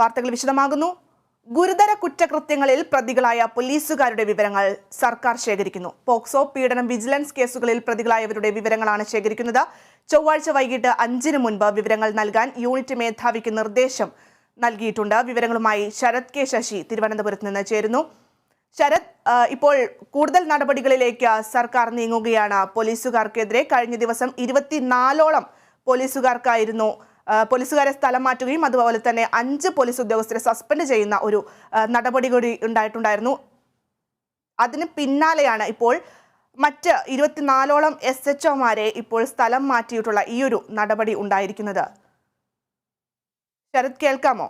വാർത്തകൾ വിശദമാകുന്നു. ഗുരുതര കുറ്റകൃത്യങ്ങളിൽ പ്രതികളായ പോലീസുകാരുടെ വിവരങ്ങൾ സർക്കാർ ശേഖരിക്കുന്നു. പോക്സോ, പീഡനം, വിജിലൻസ് കേസുകളിൽ പ്രതികളായവരുടെ വിവരങ്ങളാണ് ശേഖരിക്കുന്നത്. ചൊവ്വാഴ്ച വൈകിട്ട് 5-ന് മുൻപ് വിവരങ്ങൾ നൽകാൻ യൂണിറ്റ് മേധാവിക്ക് നിർദ്ദേശം നൽകിയിട്ടുണ്ട്. വിവരങ്ങളുമായി ശരത് കെ ശശി തിരുവനന്തപുരത്ത് നിന്ന് ചേരുന്നു. ശരത്, ഇപ്പോൾ കൂടുതൽ നടപടികളിലേക്ക് സർക്കാർ നീങ്ങുകയാണ്. പോലീസുകാർക്കെതിരെ കഴിഞ്ഞ ദിവസം 24ഓളം പോലീസുകാരെ സ്ഥലം മാറ്റുകയും അതുപോലെ തന്നെ 5 പോലീസ് ഉദ്യോഗസ്ഥരെ സസ്പെൻഡ് ചെയ്യുന്ന ഒരു നടപടി കൂടി ഉണ്ടായിട്ടുണ്ടായിരുന്നു. അതിന് പിന്നാലെയാണ് ഇപ്പോൾ മറ്റ് 24ഓളം SHOമാരെ ഇപ്പോൾ സ്ഥലം മാറ്റിയിട്ടുള്ള ഈ ഒരു നടപടി ഉണ്ടായിരിക്കുന്നത്. ശരത്, കേൾക്കാമോ?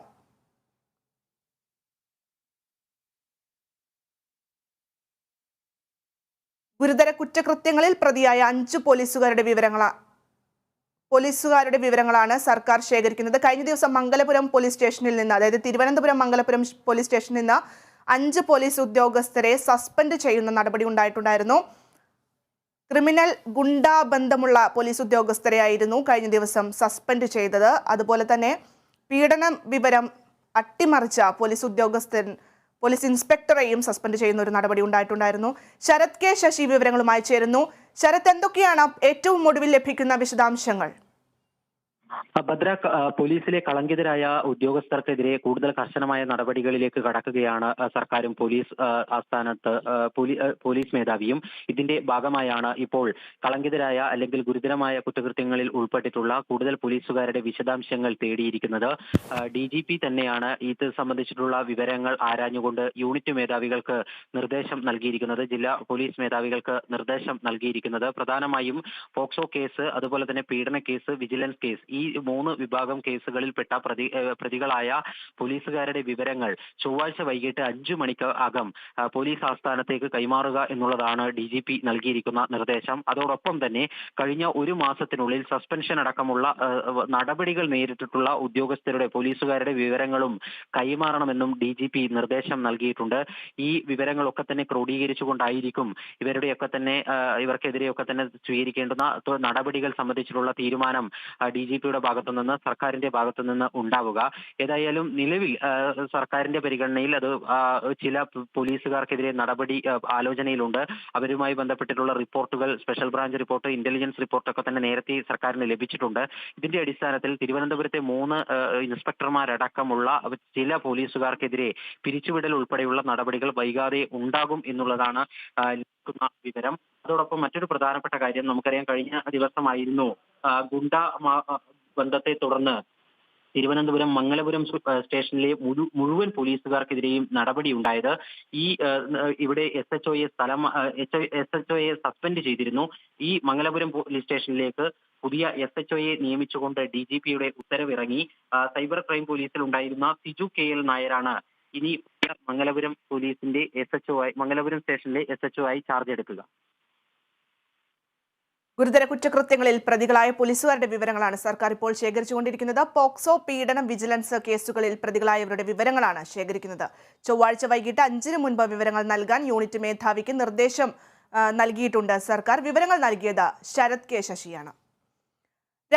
ഗുരുതര കുറ്റകൃത്യങ്ങളിൽ പ്രതിയായ 5 പോലീസുകാരുടെ വിവരങ്ങളാണ് സർക്കാർ ശേഖരിക്കുന്നത്. കഴിഞ്ഞ ദിവസം മംഗലപുരം പോലീസ് സ്റ്റേഷനിൽ നിന്ന്, അതായത് തിരുവനന്തപുരം മംഗലപുരം പോലീസ് സ്റ്റേഷനിൽ നിന്ന് 5 പോലീസ് ഉദ്യോഗസ്ഥരെ സസ്പെൻഡ് ചെയ്യുന്ന നടപടി ഉണ്ടായിട്ടുണ്ടായിരുന്നു. ക്രിമിനൽ ഗുണ്ടാ ബന്ധമുള്ള പോലീസ് ഉദ്യോഗസ്ഥരെയായിരുന്നു കഴിഞ്ഞ ദിവസം സസ്പെൻഡ് ചെയ്തത്. അതുപോലെ തന്നെ പീഡനം വിവരം അട്ടിമറിച്ച പോലീസ് ഇൻസ്പെക്ടറെയും സസ്പെൻഡ് ചെയ്യുന്ന ഒരു നടപടി ഉണ്ടായിട്ടുണ്ടായിരുന്നു. ശരത് കെ ശശി വിവരങ്ങളുമായി ചേരുന്നു. ശരത്, എന്തൊക്കെയാണ് ഏറ്റവും ഒടുവിൽ ലഭിക്കുന്ന വിശദാംശങ്ങൾ? ഭദ്ര, പോലീസിലെ കളങ്കിതരായ ഉദ്യോഗസ്ഥർക്കെതിരെ കൂടുതൽ കർശനമായ നടപടികളിലേക്ക് കടക്കുകയാണ് സർക്കാരും പോലീസ് ആസ്ഥാനത്ത് പോലീസ് മേധാവിയും. ഇതിന്റെ ഭാഗമായാണ് ഇപ്പോൾ കളങ്കിതരായ അല്ലെങ്കിൽ ഗുരുതരമായ കുറ്റകൃത്യങ്ങളിൽ ഉൾപ്പെട്ടിട്ടുള്ള കൂടുതൽ പോലീസുകാരുടെ വിശദാംശങ്ങൾ തേടിയിരിക്കുന്നത്. DGP തന്നെയാണ് ഇത് സംബന്ധിച്ചിട്ടുള്ള വിവരങ്ങൾ ആരാഞ്ഞുകൊണ്ട് യൂണിറ്റ് മേധാവികൾക്ക് നിർദ്ദേശം നൽകിയിരിക്കുന്നത്. ജില്ലാ പോലീസ് മേധാവികൾക്ക് നിർദ്ദേശം നൽകിയിരിക്കുന്നത് പ്രധാനമായും പോക്സോ കേസ്, അതുപോലെ തന്നെ പീഡന കേസ്, വിജിലൻസ് കേസ്, ഈ 3 വിഭാഗം കേസുകളിൽപ്പെട്ട പ്രതികളായ പോലീസുകാരുടെ വിവരങ്ങൾ ചൊവ്വാഴ്ച വൈകിട്ട് 5 മണിക്ക് അകം പോലീസ് ആസ്ഥാനത്തേക്ക് കൈമാറുക എന്നുള്ളതാണ് DGP നൽകിയിരിക്കുന്ന നിർദ്ദേശം. അതോടൊപ്പം തന്നെ കഴിഞ്ഞ 1 മാസത്തിനുള്ളിൽ സസ്പെൻഷൻ അടക്കമുള്ള നടപടികൾ നേരിട്ടിട്ടുള്ള പോലീസുകാരുടെ വിവരങ്ങളും കൈമാറണമെന്നും DGP നിർദ്ദേശം നൽകിയിട്ടുണ്ട്. ഈ വിവരങ്ങളൊക്കെ തന്നെ ക്രോഡീകരിച്ചുകൊണ്ടായിരിക്കും ഇവർക്കെതിരെയൊക്കെ തന്നെ സ്വീകരിക്കേണ്ടുന്ന നടപടികൾ സംബന്ധിച്ചിട്ടുള്ള തീരുമാനം DGPയുടെ ഭാഗത്തുനിന്ന്, സർക്കാരിന്റെ ഭാഗത്തുനിന്ന് ഉണ്ടാവുക. ഏതായാലും നിലവിൽ സർക്കാരിന്റെ പരിഗണനയിൽ അത് ചില പോലീസുകാർക്കെതിരെ നടപടി ആലോചനയിലുണ്ട്. അവരുമായി ബന്ധപ്പെട്ടിട്ടുള്ള റിപ്പോർട്ടുകൾ, സ്പെഷ്യൽ ബ്രാഞ്ച് റിപ്പോർട്ട്, ഇന്റലിജൻസ് റിപ്പോർട്ടൊക്കെ തന്നെ നേരത്തെ സർക്കാരിന് ലഭിച്ചിട്ടുണ്ട്. ഇതിന്റെ അടിസ്ഥാനത്തിൽ തിരുവനന്തപുരത്തെ 3 ഇൻസ്പെക്ടർമാരടക്കമുള്ള ചില പോലീസുകാർക്കെതിരെ പിരിച്ചുവിടൽ ഉൾപ്പെടെയുള്ള നടപടികൾ വൈകാതെ ഉണ്ടാകും എന്നുള്ളതാണ് വിവരം. അതോടൊപ്പം മറ്റൊരു പ്രധാനപ്പെട്ട കാര്യം, നമുക്കറിയാം, കഴിഞ്ഞ ദിവസമായിരുന്നു ഗുണ്ട ബന്ധത്തെ തുടർന്ന് തിരുവനന്തപുരം മംഗലപുരം സ്റ്റേഷനിലെ മുഴുവൻ പോലീസുകാർക്കെതിരെയും നടപടി ഉണ്ടായത്. ഇവിടെ SHOയെ സസ്പെൻഡ് ചെയ്തിരുന്നു. ഈ മംഗലപുരം പോലീസ് സ്റ്റേഷനിലേക്ക് പുതിയ SHOയെ നിയമിച്ചുകൊണ്ട് DGPയുടെ ഉത്തരവിറങ്ങി. സൈബർ ക്രൈം പോലീസിൽ ഉണ്ടായിരുന്ന സിജു KL നായരാണ് ഇനി മംഗലപുരം സ്റ്റേഷനിലെ SHO ആയി ചാർജ് എടുക്കുക. ഗുരുതര കുറ്റകൃത്യങ്ങളിൽ പ്രതികളായ പോലീസുകാരുടെ വിവരങ്ങളാണ് സർക്കാർ ഇപ്പോൾ ശേഖരിച്ചുകൊണ്ടിരിക്കുന്നത്. പോക്സോ, പീഡനം, വിജിലൻസ് കേസുകളിൽ പ്രതികളായവരുടെ വിവരങ്ങളാണ് ശേഖരിക്കുന്നത്. ചൊവ്വാഴ്ച വൈകിട്ട് 5-ന് മുൻപ് വിവരങ്ങൾ നൽകാൻ യൂണിറ്റ് മേധാവിക്ക് നിർദ്ദേശം നൽകിയിട്ടുണ്ട് സർക്കാർ. വിവരങ്ങൾ നൽകിയത് ശരത് കെ ശശിയാണ്.